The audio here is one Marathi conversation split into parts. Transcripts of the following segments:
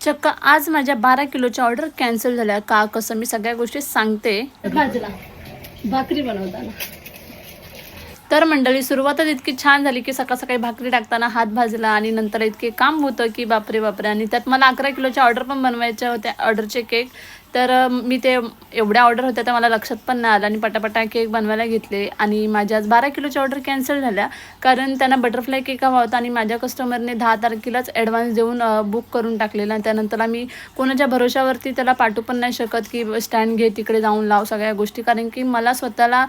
चक्क आज माझ्या 12 किलोच्या ऑर्डर कॅन्सल झाल्या. का कसं मी सगळ्या गोष्टी सांगते. भाजला भाकरी बनवताना तर मंडळी सुरुवातच इतकी छान झाली की सकाळ सकाळी भाकरी टाकताना हात भाजला आणि नंतर इतके काम होतं की बापरे बापरे. आणि त्यात मला 11 किलोच्या ऑर्डर पण बनवायच्या होत्या, ऑर्डरचे केक. तर मी ते एवढ्या ऑर्डर होत्या तर मला लक्षात पण नाही आलं आणि पटापटा केक बनवायला घेतले. आणि माझ्या आज 12 किलोच्या ऑर्डर कॅन्सल झाल्या कारण त्यांना बटरफ्लाय केक हवा होता आणि माझ्या कस्टमरने 10 तारखेलाच ॲडव्हान्स देऊन बुक करून टाकलेला. आणि त्यानंतर आम्ही कोणाच्या भरोशावरती त्याला पाठवू पण नाही शकत की स्टँड घे तिकडे जाऊन लाव सगळ्या गोष्टी. कारण की मला स्वतःला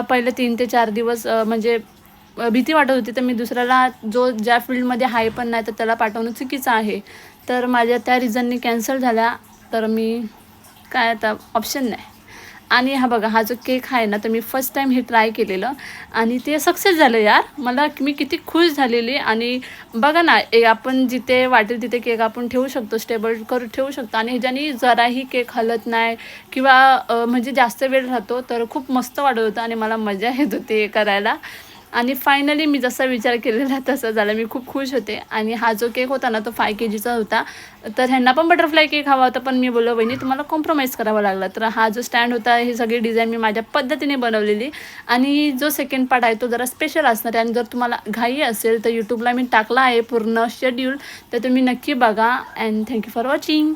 पहिले 3 ते 4 दिवस म्हणजे भीती वाटत होती. तर मी दुसऱ्याला जो ज्या फील्डमध्ये आहे पण नाही तर त्याला पाठवणं चुकीचं आहे. तर माझ्या त्या रिझननी कॅन्सल झाल्या. तर मी काय आता ऑप्शन नाही. आणि हा बघा हा जो केक आहे ना तर मी फर्स्ट टाईम हे ट्राय केलेलं आणि ते सक्सेस झालं यार. मी किती खुश झालेली. आणि बघा ना आपण जिथे वाटेल तिथे केक आपण ठेवू शकतो, स्टेबल करून ठेवू शकतो. आणि ह्याच्यानी जराही केक हलत नाही किंवा म्हणजे जास्त वेळ राहतो. तर खूप मस्त वाटत होतं आणि मला मजा येत होती हे करायला. आणि फायनली मी जसा विचार केलेला तसं झालं. मी खूप खुश होते. आणि हा जो केक होता ना तो 5 kgचा होता. तर ह्यांना पण बटरफ्लाय केक हवा होता पण मी बोललो वहिनी तुम्हाला कॉम्प्रोमाइज करावा लागला. तर हा जो स्टँड होता ही सगळी डिझाईन मी माझ्या पद्धतीने बनवलेली. आणि जो सेकंड पार्ट आहे तो जरा स्पेशल असणार आहे. आणि जर तुम्हाला घाई असेल तर यूट्यूबला मी टाकला आहे पूर्ण शेड्यूल, तर तुम्ही नक्की बघा. And thank you for watching.